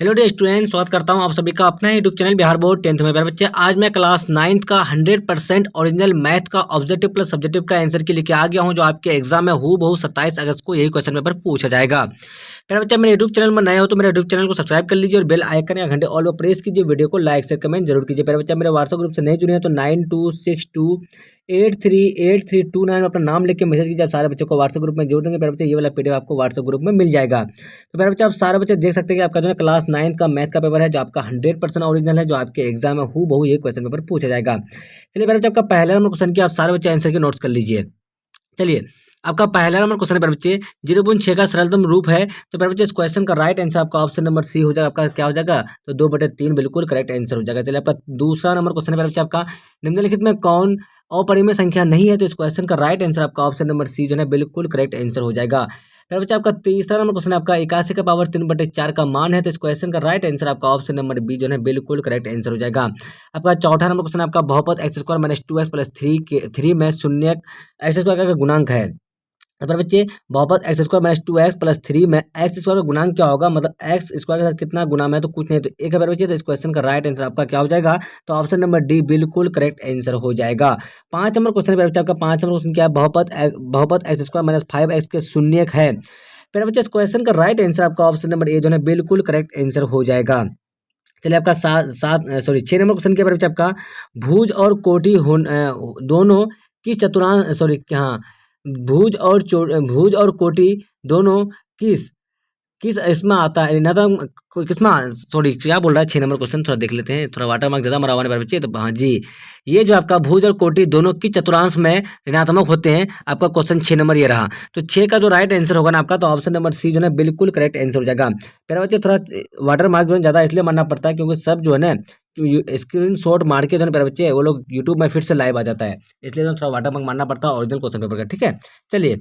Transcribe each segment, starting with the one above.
Hello dear student, स्वागत करता हूं आप सभी का अपना YouTube channel Bihar board 10th में। प्यारे बच्चे, आज मैं क्लास 9th का 100% ओरिजिनल मैथ का ऑब्जेक्टिव प्लस सब्जेक्टिव का आंसर के लेके आ गया हूं, जो आपके एग्जाम में हूबहू 27 अगस्त को यही क्वेश्चन पेपर पूछा जाएगा। प्यारे बच्चे, मेरे यूट्यूब चैनल में नए हो तो मेरे यूट्यूब चैनल को सब्सक्राइब कर लीजिए और बेल आइकन या घंटे ऑल पर प्रेस कीजिए। वीडियो को लाइक शेयर कमेंट जरूर कीजिए। प्यारे बच्चे, मेरे व्हाट्सएप ग्रुप से नहीं जुड़े हैं तो 9262838329 में अपना नाम लिख के मैसेज कीजिए। आप सारे बच्चों को व्हाट्सएप ग्रुप में जोड़ देंगे। प्यारे बच्चे, ये वाला पीडीएफ आपको व्हाट्सएप ग्रुप में मिल जाएगा। तो प्यारे बच्चे, आप सारे बच्चे देख सकते हैं कि आपका जो है क्लास 9 का मैथ का पेपर है, जो आपका 100% ओरिजिनल है, जो आपके एग्जाम में हूबहू ये क्वेश्चन पेपर पूछा जाएगा। चलिए प्यारे बच्चे, आपका पहला नंबर क्वेश्चन की आप सारे बच्चे आंसर के नोट्स कर लीजिए। चलिए, आपका पहला नंबर क्वेश्चन है प्यारे बच्चे, 0.6 का सरलतम रूप है। तो प्यारे बच्चे, इस क्वेश्चन का राइट आंसर आपका ऑप्शन नंबर सी हो जाएगा। आपका क्या हो जाएगा? तो 2/3 बिल्कुल करेक्ट आंसर हो जाएगा। चलिए, आपका दूसरा नंबर क्वेश्चन है प्यारे बच्चे, आपका निम्नलिखित में कौन अपरिमेय संख्या नहीं है? तो इस क्वेश्चन का राइट आंसर आपका ऑप्शन नंबर सी जो है बिल्कुल करेक्ट आंसर हो जाएगा। प्यारे बच्चे, आपका तीसरा नंबर क्वेश्चन आपका 81 का पावर 3/4 का मान है। तो इस क्वेश्चन का राइट आंसर आपका ऑप्शन नंबर बी जो है बिल्कुल करेक्ट आंसर हो जाएगा। आपका चौथा नंबर क्वेश्चन आपका बहुपद x² - 2x + 3 में शून्य x² का गुणांक है। तो प्यारे बच्चे, बहुपद x² - 2x + 3 में x² का गुणांक क्या होगा? मतलब x² के साथ कितना गुना में? तो कुछ नहीं, तो एक है प्यारे बच्चे। तो इस क्वेश्चन का राइट आंसर आपका क्या हो जाएगा? तो ऑप्शन नंबर डी बिल्कुल करेक्ट आंसर हो जाएगा। 5 नंबर क्वेश्चन प्यारे बच्चे, आपका 5 नंबर क्वेश्चन क्या है? बहुपद x² - 5x के शून्यक है। प्यारे बच्चे, इस क्वेश्चन का राइट आंसर आपका ऑप्शन नंबर ए जो है बिल्कुल करेक्ट आंसर हो जाएगा। चलिए, आपका 6 नंबर क्वेश्चन क्या प्यारे बच्चे, आपका भुज और कोटि दोनों किस चतुर्थांश भुज और कोटि दोनों किस किस इसमें आता है? ऋणात्मक किसमें, सॉरी क्या बोल रहा है? 6 नंबर क्वेश्चन थोड़ा देख लेते हैं। थोड़ा वाटर मार्क ज्यादा मरा हुआ है मेरे बच्चे। तो हाँ जी, ये जो आपका भुज और कोटि दोनों किस चतुर्थांश में ऋणात्मक होते हैं? आपका क्वेश्चन 6 नंबर ये रहा। तो 6 का जो राइट आंसर होगा ना आपका, तो ऑप्शन नंबर सी जो है बिल्कुल करेक्ट आंसर हो जाएगा। प्यारे बच्चे, थोड़ा वाटर मार्क जो है ज्यादा इसलिए मानना पड़ता है क्योंकि सब जो है ना स्क्रीन शॉट मार के जो है प्यारे बच्चे, वो लोग यूट्यूब में फिर से लाइव आ जाता है, इसलिए थोड़ा वाटर मार्क मानना पड़ता है ओरिजिनल क्वेश्चन पेपर का। ठीक है, चलिए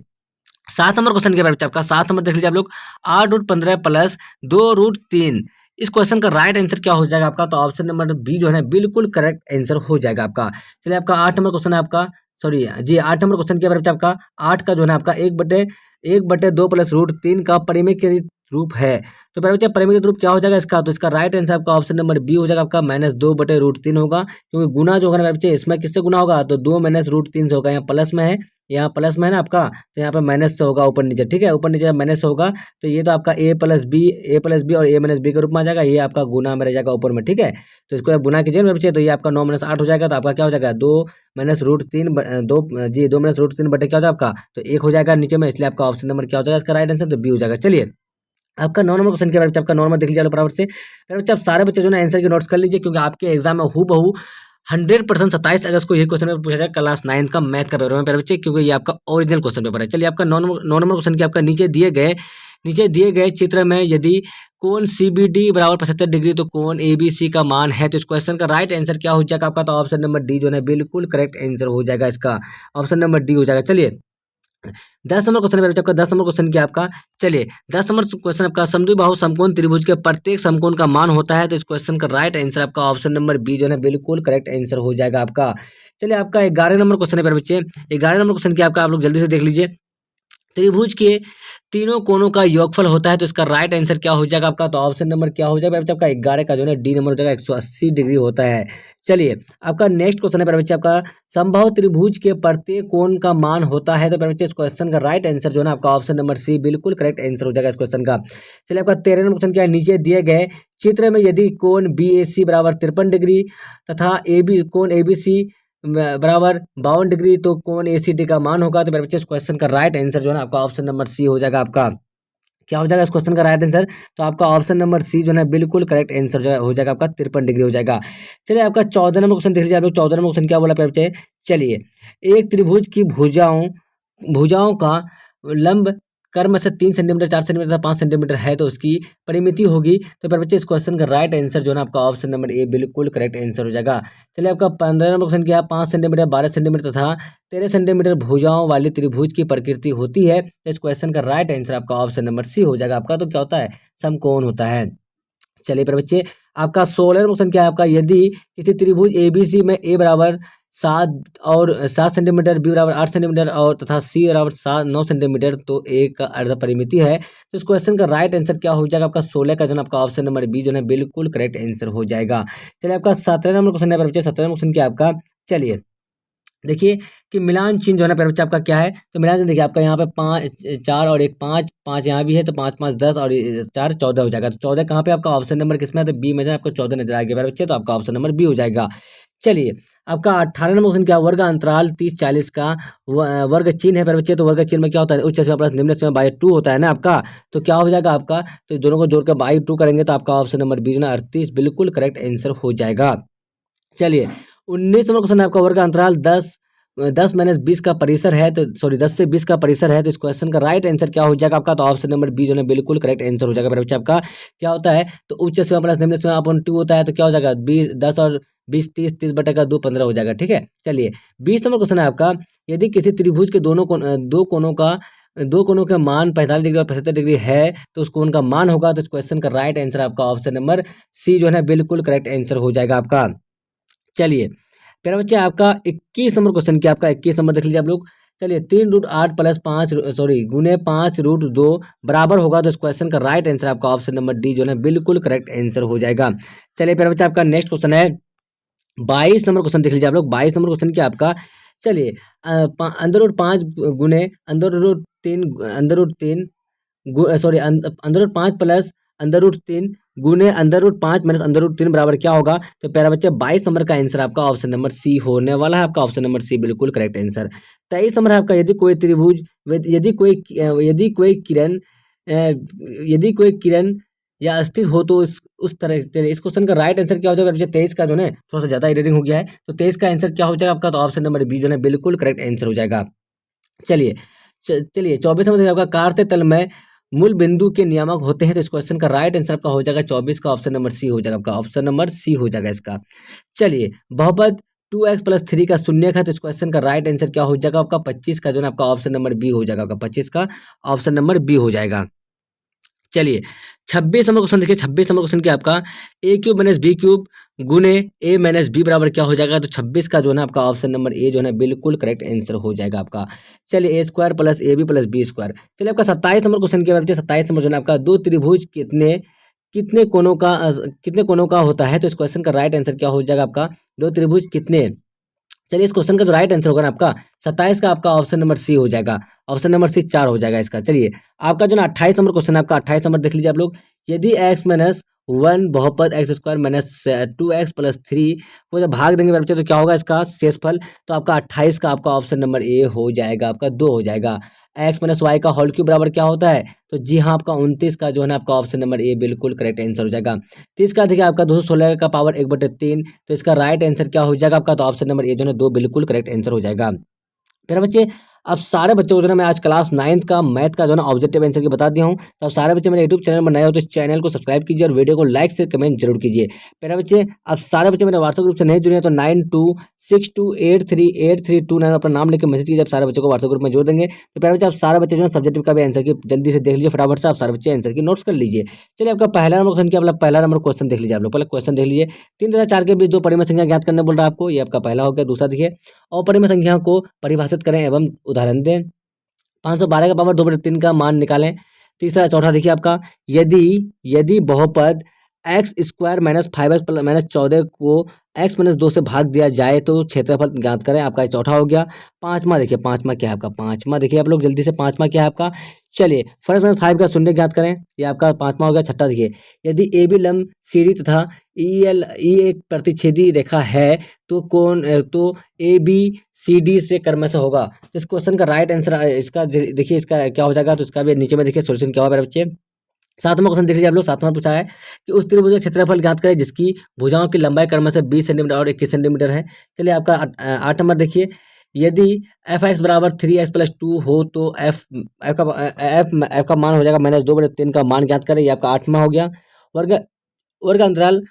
7 नंबर क्वेश्चन के बारे में आपका 7 नंबर देख लीजिए आप लोग। 8√15 + 2√3, इस क्वेश्चन का राइट आंसर क्या हो जाएगा आपका? तो ऑप्शन नंबर बी जो है ना बिल्कुल करेक्ट आंसर हो जाएगा आपका। चलिए, आपका 8 नंबर क्वेश्चन है आपका, सॉरी जी 8 नंबर क्वेश्चन के बारे में आपका 8 का जो है ना आपका 1/2 + √3 का परिमेय रूप है। तो प्यारे बच्चे, परिमेय रूप क्या हो जाएगा इसका? तो इसका राइट आंसर आपका ऑप्शन नंबर बी हो जाएगा। आपका -2/√3 होगा, क्योंकि गुना जो होगा ना प्यारे बच्चे, इसमें किससे गुना होगा? तो 2 - √3 से होगा। यहाँ प्लस में है, यहाँ प्लस में है ना आपका, तो यहाँ पे माइनस से होगा ऊपर नीचे। ठीक है, ऊपर नीचे माइनस से होगा, तो ये तो आपका a+b और a-b के रूप में आ जाएगा। ये आपका गुना में रह जाएगा ऊपर में। ठीक है, तो इसको आप गुना कीजिए मेरे बच्चे, तो ये आपका 9 - 8 हो जाएगा। तो आपका क्या हो जाएगा? 2 - √3 2 - √3 बटे क्या हो जाएगा आपका? तो 1 हो जाएगा नीचे में, इसलिए आपका ऑप्शन नंबर क्या हो जाएगा इसका राइट आंसर? तो बी हो जाएगा। चलिए, आपका 9 नंबर क्वेश्चन के बारे में आपका 9 नंबर देख लीजिए बराबर से। बच्चे, आप सारे बच्चे जो है आंसर के नोट्स कर लीजिए, क्योंकि आपके एग्जाम में हूबहू 100% 27 अगस्त को ये क्वेश्चन पेपर पूछा जाएगा क्लास 9 का मैथ का पेपर में प्यारे बच्चे, क्योंकि ये आपका ओरिजिनल क्वेश्चन पेपर है। चलिए, आपका 9 नंबर क्वेश्चन की आपका नीचे दिए गए चित्र में यदि कोण CBD = 75 डिग्री, तो कोण ABC का मान है। तो इस क्वेश्चन का राइट आंसर क्या हो जाएगा आपका? तो ऑप्शन नंबर डी जो है बिल्कुल करेक्ट आंसर हो जाएगा इसका। ऑप्शन नंबर डी हो जाएगा। चलिए, 10 नंबर क्वेश्चन है आपका। 10 नंबर क्वेश्चन क्या आपका? चलिए, 10 नंबर क्वेश्चन आपका समद्विबाहु समकोण त्रिभुज के प्रत्येक समकोण का मान होता है। तो इस क्वेश्चन का राइट आंसर आपका ऑप्शन नंबर बी जो है बिल्कुल करेक्ट आंसर हो जाएगा आपका। चलिए, आपका 11 नंबर क्वेश्चन है प्यारे बच्चे। 11 नंबर क्वेश्चन क्या आपका? आप लोग जल्दी से देख लीजिए। त्रिभुज के तीनों कोणों का योगफल होता है। तो इसका राइट आंसर क्या हो जाएगा आपका? तो ऑप्शन नंबर क्या हो जाएगा बच्चे आपका? 11 का जो है डी नंबर हो जाएगा, 180 डिग्री होता है। चलिए, आपका नेक्स्ट क्वेश्चन है प्यारे बच्चे आपका, समबाहु त्रिभुज के प्रत्येक कोण का मान होता है। तो प्यारे बच्चे, इस क्वेश्चन का राइट आंसर जो है ना आपका ऑप्शन नंबर सी बिल्कुल करेक्ट आंसर हो जाएगा इस क्वेश्चन का। चलिए, आपका 13 नंबर क्वेश्चन क्या है? नीचे दिए गए चित्र में यदि कोण BAC = 53 डिग्री तथा कोण ABC बराबर 52 डिग्री, तो कोण ACD का मान होगा। तो मेरे बच्चे, इस क्वेश्चन का राइट आंसर जो है ना आपका ऑप्शन नंबर सी हो जाएगा आपका। क्या हो जाएगा इस क्वेश्चन का राइट आंसर? तो आपका ऑप्शन नंबर सी जो है बिल्कुल करेक्ट आंसर जो हो जाएगा आपका, 53 डिग्री हो जाएगा। चलिए, आपका 14 नंबर क्वेश्चन देख लीजिए आप लोग। 14 नंबर क्वेश्चन क्या बोला प्यारे बच्चे? चलिए, एक त्रिभुज की भुजाओं का लंब कर्म से 3 सेंटीमीटर 4 सेंटीमीटर 5 सेंटीमीटर है, तो उसकी परिमिति होगी। तो प्यारे बच्चे, इस क्वेश्चन का राइट आंसर जो है ना आपका ऑप्शन नंबर ए बिल्कुल करेक्ट आंसर हो जाएगा। चलिए, आपका 15 नंबर क्वेश्चन क्या है? 5 सेंटीमीटर 12 सेंटीमीटर तथा 13 सेंटीमीटर भुजाओं वाली त्रिभुज की प्रकृति होती है। तो इस क्वेश्चन का राइट आंसर आपका ऑप्शन नंबर सी हो जाएगा आपका। तो क्या होता है? समकोण होता है। चलिए प्यारे बच्चे, आपका 16 क्वेश्चन क्या है आपका? यदि किसी त्रिभुज ABC में A = 7 सेंटीमीटर, बी बराबर 8 सेंटीमीटर और तथा सी बराबर 9 सेंटीमीटर, तो ए का अर्ध परिमिति है। तो इस क्वेश्चन का राइट आंसर क्या हो जाएगा आपका 16 का जो है आपका ऑप्शन नंबर बी जो है बिल्कुल करेक्ट आंसर हो जाएगा। चलिए आपका 17 नंबर क्वेश्चन है प्यारे बच्चे, 17 क्वेश्चन क्या आपका, चलिए देखिए कि मिलान चिन्ह जो है ना प्यारे बच्चे आपका क्या है। तो मिलान चिन्ह देखिए आपका यहाँ पे 4 और 1 5, 5 यहाँ भी है, तो 5 5 10 और 4 14 हो जाएगा। तो 14 कहाँ पे आपका ऑप्शन नंबर किसमें है, तो बी में जो आपको 14 नजर आएगा प्यारे बच्चे, तो आपका ऑप्शन नंबर बी हो जाएगा। चलिए आपका 18 नंबर क्वेश्चन क्या, वर्ग अंतराल 30 40 का वर्ग चिन्ह है प्यारे बच्चे। तो वर्ग चिन्ह में क्या होता है, उच्च सीमा प्लस निम्न सीमा बाई 2 होता है ना आपका। तो क्या हो जाएगा आपका, तो दोनों को जोड़कर बाई 2 करेंगे तो आपका ऑप्शन नंबर बी जो है 38 बिल्कुल करेक्ट आंसर हो जाएगा। चलिए 19 नंबर क्वेश्चन है आपका, वर्ग अंतराल 10 माइनस 20 का परिसर है, तो सॉरी 10 से 20 का परिसर है। तो इस क्वेश्चन का राइट आंसर क्या हो जाएगा आपका, तो ऑप्शन नंबर बी जो है बिल्कुल करेक्ट आंसर हो जाएगा मेरे बच्चे। आपका क्या होता है, तो उच्च सीमा प्लस निम्न सीमा अपॉन 2 होता है। तो क्या हो जाएगा 20 10 और 20 30, 30 बटे का 2 15 हो जाएगा। ठीक है, चलिए 20 नंबर क्वेश्चन है आपका, यदि किसी त्रिभुज के दो कोनों के मान 45 डिग्री और 75 डिग्री है, तो उस कोण का मान होगा। तो इस क्वेश्चन का राइट आंसर आपका ऑप्शन नंबर सी जो है बिल्कुल करेक्ट आंसर हो जाएगा आपका। चलिए प्यारे बच्चे आपका 21 नंबर क्वेश्चन क्या आपका, 21 नंबर देख लीजिए आप लोग। चलिए 3√8 प्लस 5 सॉरी गुने 5√2 बराबर होगा। तो इस क्वेश्चन का राइट आंसर आपका ऑप्शन नंबर डी जो है बिल्कुल करेक्ट आंसर हो जाएगा। चलिए प्यारे बच्चे आपका नेक्स्ट क्वेश्चन है 22 नंबर क्वेश्चन देख लीजिए आप लोग। 22 नंबर क्वेश्चन क्या आपका, चलिए अंदर रूट 5 गुने अंदर रूट 3 सॉरी अंदर रूट 5 प्लस अंदर रूट 3 गुने अंदर रूट 5 माइनस अंदर रूट 3 बराबर क्या होगा। तो प्यारा बच्चे 22 नंबर का आंसर आपका ऑप्शन नंबर सी होने वाला है। आपका ऑप्शन नंबर सी बिल्कुल करेक्ट आंसर। 23 नंबर है आपका, यदि कोई त्रिभुज यदि कोई किरण यदि कोई किरण या अस्थिर हो तो उस तरह से इस क्वेश्चन का राइट आंसर क्या हो जाएगा। 23 का जो है थोड़ा सा ज्यादा एडिटिंग हो गया है, तो 23 का आंसर क्या हो जाएगा आपका, तो ऑप्शन नंबर बी जो है बिल्कुल करेक्ट आंसर हो जाएगा। चलिए 24 नंबर आपका, कार्य तल में मूल बिंदु के नियामक होते हैं। तो इस क्वेश्चन का राइट आंसर आपका हो जाएगा 24 का ऑप्शन नंबर सी हो जाएगा। आपका ऑप्शन नंबर सी हो जाएगा इसका। चलिए बहुपद 2x+3 का शून्यक है। तो इस क्वेश्चन का राइट आंसर क्या हो जाएगा आपका, 25 का जो है आपका ऑप्शन नंबर बी हो जाएगा। आपका 25 का ऑप्शन नंबर बी हो जाएगा। चलिए 26 नंबर क्वेश्चन देखिए। 26 नंबर क्वेश्चन क्या आपका, a³ - b³ गुने a - b बराबर क्या हो जाएगा। तो 26 का जो है ना आपका ऑप्शन नंबर ए जो है बिल्कुल करेक्ट आंसर हो जाएगा आपका। चलिए a² + ab + b²। चलिए आपका 27 नंबर क्वेश्चन क्या बच्चे, 27 नंबर जो है आपका, दो त्रिभुज कितने कितने कोणों का होता है। तो इस क्वेश्चन का राइट आंसर क्या हो जाएगा आपका, दो त्रिभुज कितने। चलिए इस क्वेश्चन का जो राइट आंसर होगा ना आपका 27 का, आपका ऑप्शन नंबर सी हो जाएगा। ऑप्शन नंबर सी 4 हो जाएगा इसका। चलिए आपका जो ना 28 नंबर क्वेश्चन है आपका, 28 नंबर देख लीजिए आप लोग। यदि x-1 बहुपद x² - 2x + 3 को जब भाग देंगे बच्चे तो क्या होगा इसका शेषफल। तो आपका 28 का आपका ऑप्शन नंबर ए हो जाएगा। आपका 2 हो जाएगा। x - y का होल क्यूब बराबर क्या होता है, तो जी हाँ आपका 29 का जो है ना आपका ऑप्शन नंबर ए बिल्कुल करेक्ट आंसर हो जाएगा। 30 का देखिए आपका 216 का पावर 1/3, तो इसका राइट आंसर क्या हो जाएगा आपका, तो ऑप्शन नंबर ए जो है 2 बिल्कुल करेक्ट आंसर हो जाएगा। फिर बच्चे अब सारे बच्चों को जो है मैं आज क्लास 9th का मैथ का जो है ऑब्जेक्टिव आंसर की बता दिया हूँ। तो अब सारे बच्चे मेरे यूट्यूब चैनल में नए हो तो चैनल को सब्सक्राइब कीजिए और वीडियो को लाइक से कमेंट जरूर कीजिए। मेरे बच्चे अब सारे बच्चे मेरे व्हाट्सएप ग्रुप से नहीं जुड़े हैं तो 9262838329 अपना नाम लेकर मैसेज कीजिए। आप सारे बच्चों को व्हाट्सएप ग्रुप में जोड़ देंगे। तो प्यारे बच्चे आप सारे बच्चे जो है सब्जेक्टिव का भी आंसर की जल्दी से देख लीजिए, फटाफट से आप सारे बच्चे आंसर की नोट्स कर लीजिए। चलिए आपका पहला नंबर क्वेश्चन क्या, पहला नंबर क्वेश्चन देख लीजिए आप लोग। पहले क्वेश्चन देख लीजिए, 3 तथा 4 के बीच दो परिमेय संख्या ज्ञात करने बोल रहा है आपको, ये आपका पहला हो गया। दूसरा देखिए, अपरिमेय संख्या को परिभाषित करें एवं उदाहरण दें। 512 का पावर 2/3 का मान निकालें। तीसरा चौथा देखिए आपका, यदि यदि बहुपद x² - 5x - 14 को x - 2 से भाग दिया जाए तो क्षेत्रफल ज्ञात करें। आपका चौथा हो गया। पांचवा देखिए, पांचवा क्या है आपका, पांचवा देखिए आप लोग जल्दी से, पांचवा क्या है आपका। चलिए फर्स्ट माइनस 5 का शून्य ज्ञात करें, ये आपका पांचवा हो गया। छठा देखिए, यदि ए बी लंब सीडी तथा ई एक प्रतिच्छेदी रेखा है तो ए बी सी डी से क्रमशः होगा। इस क्वेश्चन का राइट आंसर इसका देखिए इसका क्या हो जाएगा, तो इसका भी नीचे में देखिए सोल्यूशन क्या होगा मेरे बच्चे। 7वां क्वेश्चन देख लीजिए आप लोग। 7वां पूछा है कि उस त्रिभुज का क्षेत्रफल ज्ञात करें जिसकी भुजाओं की लंबाई क्रमशः 20 सेंटीमीटर और 21 सेंटीमीटर है। चलिए आपका 8 नंबर देखिए, यदि f(x) = 3x + 2 हो तो f का मान हो जाएगा -2/3 का मान ज्ञात करें। ये आपका 8वां हो गया। वर्ग वर्ग अंतराल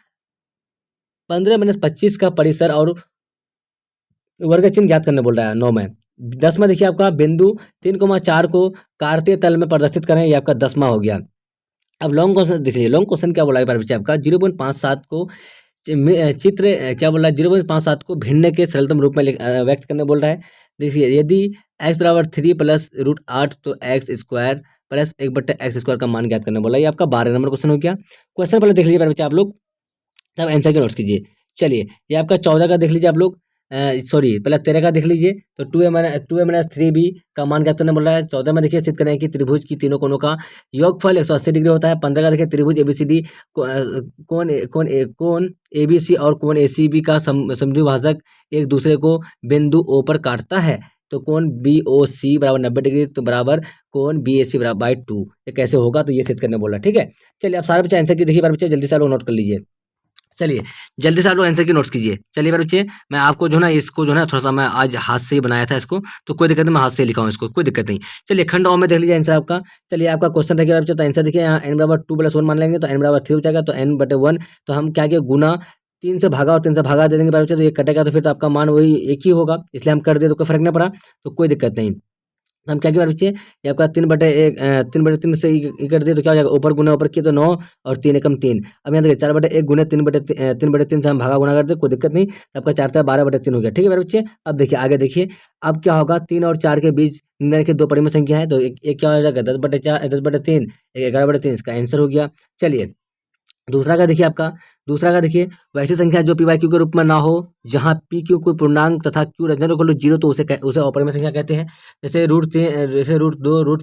15 - 25 का परिसर और वर्ग चिन्ह ज्ञात करने बोल रहा है 9 में। 10वां देखिए आपका, बिंदु 3,4 को कार्तीय तल में प्रदर्शित करें, ये आपका 10वां हो गया। अब लॉन्ग क्वेश्चन देख लीजिए। लॉन्ग क्वेश्चन क्या बोला है बच्चे आपका, 0.57 को चित्र क्या बोल रहा है 0.57 को भिन्न के सरलतम रूप में व्यक्त करने बोल रहा है। देखिए यदि x बराबर 3 प्लस रूट 8 तो एक्स स्क्वायर प्लस 1/x² का मान ज्ञात करने बोला। ये आपका 12 नंबर क्वेश्चन हो गया। क्वेश्चन पहले देख लीजिए मेरे बच्चे आप लोग, तब आंसर के नोट्स कीजिए। चलिए ये आपका 14 का देख लीजिए आप लोग, सॉरी पहले 13 का देख लीजिए। तो 2a-3b का मान ज्ञात करने बोल रहा है। 14 में देखिए सिद्ध करें कि त्रिभुज की तीनों कोनों का योगफल 180 डिग्री होता है। 15 का देखिए त्रिभुज एबीसीडी कोण एबीसी और कोण एसीबी का समद्विभाजक एक दूसरे को बिंदु ओ पर काटता है। तो कोण BOC बराबर 90 डिग्री तो बराबर कोण BAC बराबर बाई 2। ये कैसे होगा, तो ये सिद्ध करने बोला। ठीक है, चलिए आप सारे बच्चे आंसर की देखिए बच्चे, जल्दी से आप लोग नोट कर लीजिए। चलिए जल्दी से आप लोग आंसर की नोट्स कीजिए। चलिए मेरे बच्चे, मैं आपको जो है ना इसको जो है ना थोड़ा सा मैं आज हाथ से ही बनाया था इसको, तो कोई दिक्कत नहीं, मैं हाथ से लिखा हूँ इसको, कोई दिक्कत नहीं। चलिए खंड ओ में देख लीजिए आंसर आपका। चलिए आपका क्वेश्चन रहेगा बच्चे, तो आंसर देखिए यहाँ n बराबर 2 + 1 मान लेंगे तो n बराबर 3 हो जाएगा। तो n/1 तो हम क्या किया, गुना 3 से भागा और 3 से भागा दे देंगे बच्चे, तो ये कटेगा तो फिर तो आपका मान वही एक ही होगा, इसलिए हम कर दिए तो कोई फर्क नहीं पड़ा, तो कोई दिक्कत नहीं। हम क्या किया बच्चे, ये आपका 3/1 3/3 से ये कर दिए तो क्या हो जाएगा, ऊपर गुना ऊपर किए तो 9 और 3 एकम 3। अब यहाँ देखिए 4/1 गुना 3/3 से हम भागा गुना करते, कोई दिक्कत नहीं, तो आपका 4 12/3 हो गया। ठीक है मेरे बच्चे, अब देखिए आगे देखिए, अब क्या होगा, 3 और 4 के बीच निम्नलिखित की दो परिमेय संख्या है, तो एक क्या हो जाएगा 10/4 10/3, 11/3, इसका आंसर हो गया। चलिए दूसरा का देखिए आपका, दूसरा का देखिए, वैसी संख्या जो p/q के रूप में ना हो, जहाँ p/q कोई पूर्णांक तथा q ऋणात्मक 0, तो उसे अपरिमेय संख्या कहते हैं। जैसे √2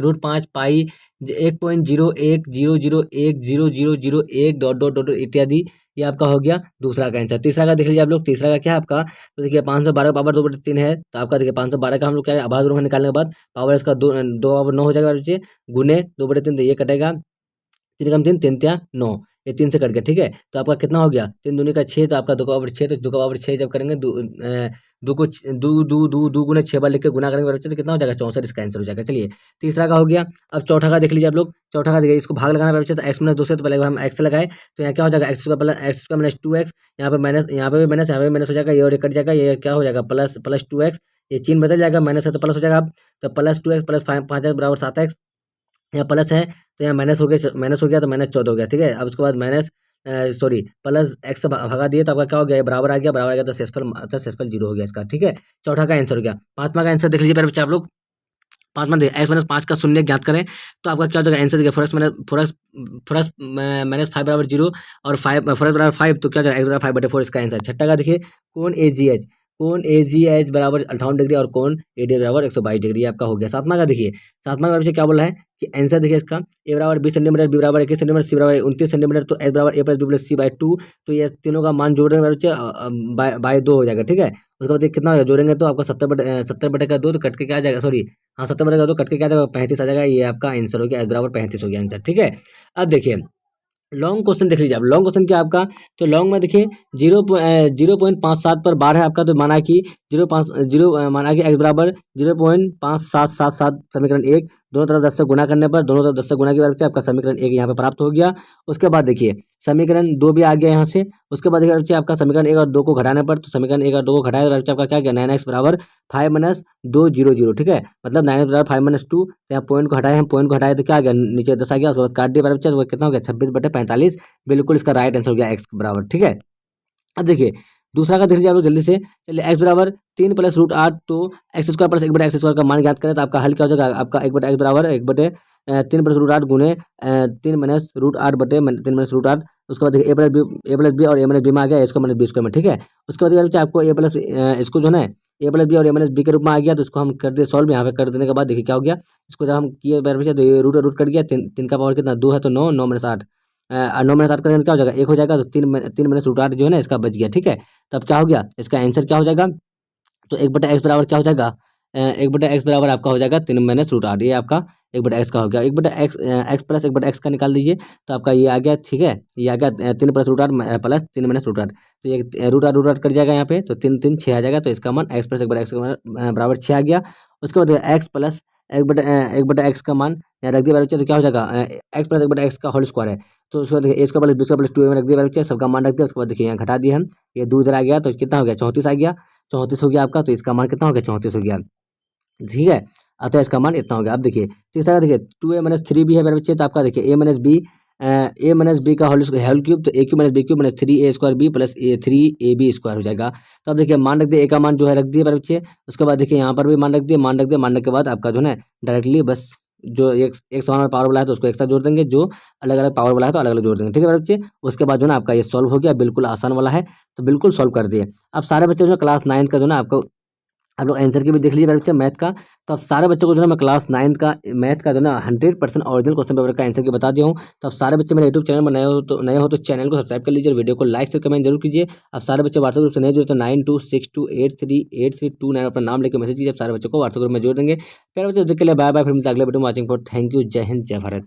√5 पाई 1.01001000 डॉट डॉट डॉट इत्यादि। ये आपका हो गया दूसरा का आंसर। तीसरा का देख लीजिए आप लोग, तीसरा का क्या है आपका, तो देखिए 512 पावर 2/3 है, तो आपका देखिए 512 का हम लोग क्या है, आभाज्य रूप में निकालने के बाद पावर इसका 2 हो जाएगा बच्चे, गुने 2/3, तो ये कटेगा 3 कम 3 3 तिया 9, ये 3 से कट गया। ठीक है, तो आपका कितना हो गया, 3 दूनी का 6, तो आपका 2/6, तो 2/6 जब करेंगे दो को दो दो दो दो गुना 6 बार लिख के गुना करेंगे बच्चे, तो कितना हो जाएगा 64, इसका आंसर हो जाएगा। चलिए तीसरा का हो गया। अब चौथा का देख लीजिए आप लोग, चौथा का देखिए, इसको भाग लगाना बच्चे, तो x - 2 से, तो पहले हम x से लगाए, तो यहाँ क्या हो जाएगा, x² - 2x, यहाँ पे माइनस, यहाँ पे भी माइनस, यहाँ पे माइनस हो जाएगा, ये और ये कट जाएगा, ये क्या हो जाएगा प्लस 2x, ये चिन्ह बदल जाएगा, माइनस है तो प्लस हो जाएगा। तो प्लस 2x प्लस 5x बराबर 7x, यहाँ प्लस है तो यहाँ माइनस हो गया, तो -14 हो गया। ठीक है, अब उसके बाद माइनस सॉरी प्लस x से भगा दिए, तो आपका क्या हो गया, ये बराबर आ गया, तो शेषफल 0 हो गया इसका। ठीक है, चौथा का आंसर हो गया। पांचवा का आंसर देख लीजिए मेरे बच्चे आप लोग, पांचवा देखिए x - 5 का शून्य ज्ञात करें, तो आपका क्या हो जाएगा आंसर, देखिए 4x - 5 बराबर 0 और 4x बराबर 5, तो क्या हो जाएगा x बराबर 5/4, इसका आंसर। छठा का देखिए, कोण AGH बराबर 58 डिग्री और कोण ADH बराबर 122 डिग्री, आपका हो गया। सातवां का देखिए, सातवां का बच्चे क्या बोला है कि आंसर देखिए इसका, a बराबर 20 सेंटीमीटर, b बराबर 21 सेंटीमीटर, c बराबर 29 सेंटीमीटर, तो s बराबर a + b + c/2, तो ये तीनों का मान जोड़ेंगे बच्चे बाय 2 हो जाएगा। ठीक है, उसके बाद कितना हो जाएगा, जोड़ेंगे तो आपका 70/2, तो कट के क्या आ जाएगा, सॉरी हाँ 70/2 कट के क्या आ जाएगा, 35 आ जाएगा, ये आपका आंसर हो गया, s बराबर 35 हो गया आंसर। ठीक है, अब देखिए लॉन्ग क्वेश्चन देख लीजिए आप, लॉन्ग क्वेश्चन क्या आपका, तो लॉन्ग में देखिए 0.57 पर बार है आपका, तो माना कि 0 बराबर 0.5777 समीकरण 1, दोनों तरफ 10 से गुना करने पर, दोनों तरफ 10 से गुना की वजह से आपका समीकरण 1 यहाँ पे प्राप्त हो गया। उसके बाद देखिए समीकरण 2 भी आ गया यहाँ से। उसके बाद देखिए बच्चे आपका समीकरण 1 और 2 को घटाने पर, तो समीकरण 1 और 2 को घटाए बच्चे आपका क्या गया, 9x बराबर 5 - 200। ठीक है, मतलब 9x बराबर 5 - 2, यहाँ पॉइंट को हटाए, हम पॉइंट को हटाए तो क्या आ गया, नीचे 10 आ गया, उसके बाद काट दिया बच्चे, तो कितना हो गया 26/45, बिल्कुल इसका राइट आंसर हो गया x बराबर। ठीक है, अब देखिए दूसरा का देख लीजिए आप लोग जल्दी से। चलिए x बराबर 3 + √8, तो x² + 1/x² का मान ज्ञात करें, तो आपका हल क्या हो जाएगा, आपका 1/x बराबर 1/3 + √8 गुने 3 - √8 बटे 3 - √8। उसके बाद देखिए a + b और a - b में आ गया, इसको -b² में। ठीक है, उसके बाद बच्चे आपको इसको जो है ना a + b और a - b के रूप में आ गया, तो इसको हम कर दिए सॉल्व। यहाँ पे कर देने के बाद देखिए क्या हो गया, इसको जब हम किए बच्चे, तो ये रूट कट गया, 3 का पावर कितना 2 है, तो 9 9 - 8 9 - 7 करेंगे तो क्या हो जाएगा, 1 हो जाएगा, तो 3 - √8 जो है ना इसका बच गया। ठीक है, तब क्या हो गया, इसका आंसर क्या हो जाएगा, तो 1/x बराबर क्या हो जाएगा, 1/x बराबर आपका हो जाएगा 3 - √8, ये आपका 1/x का हो गया। 1/x x प्लस 1/x का निकाल दीजिए, तो आपका ये आ गया। ठीक है, ये आ गया 3 + √8 प्लस 3 - √8, तो ये √8 कट जाएगा यहाँ पे, तो 3 3 6 आ जाएगा, तो इसका मान x प्लस 1/x का बराबर 6 आ गया। उसके बाद x प्लस 1/x का मान यहाँ रख दिया बच्चे, तो क्या हो जाएगा, x प्लस 1/x का होल स्क्वायर है, तो उसके बाद देखिए a² + b² + 2a में रख दिया बच्चे, सबका मान रख दिया। उसके बाद देखिए यहाँ घटा दिया हम, ये 2 इधर आ गया, तो कितना हो गया 34 आ गया, 34 हो गया आपका, तो इसका मान कितना हो गया 34 हो गया। ठीक है, अतः इसका मान इतना हो गया। अब देखिए तीसरा देखिए 2a - 3b है मेरे बच्चे, तो आपका देखिए a - b A minus B का होल क्यूब, तो A cube minus B cube minus 3a² B plus 3ab² हो जाएगा। तो अब देखिए मान रख दिए, ए का मान जो है रख दिए मेरे बच्चे। उसके बाद देखिए यहाँ पर भी मान रख दिए, मानने के बाद आपका जो है डायरेक्टली बस जो एक समान पावर वाला है तो उसको एक साथ जोड़ देंगे, जो अलग अलग पावर वाला है तो अलग अलग जोड़ देंगे। ठीक है मेरे बच्चे। उसके बाद जो है आपका ये सॉल्व हो गया, बिल्कुल आसान वाला है, तो बिल्कुल सॉल्व कर दिए। अब सारे बच्चे जो है क्लास 9 का जो है आपको आप लोग आंसर की भी देख लीजिए मेरे बच्चे मैथ का। तो अब सारे बच्चों को जो है मैं क्लास 9 का मैथ का जो है 100% ओरिजिनल क्वेश्चन पेपर का आंसर की बता दिया हूँ। तो अब सारे बच्चे मेरे यूट्यूब चैनल में नए हो तो चैनल को सब्सक्राइब कर लीजिए और वीडियो को लाइक से कमेंट जरूर कीजिए। अब सारे बच्चे व्हाट्सएप ग्रुप से नहीं जुड़े तो 9262838329 अपना नाम लेकर मैसेज कीजिए। अब सारे बच्चों को व्हाट्सएप ग्रुप में जोड़ देंगे। फिर बच्चे के लिए बाय बाय, फिर मिलते हैं अगले वीडियो में। वॉचिंग फॉर, थैंक यू, जय हिंद, जय भारत।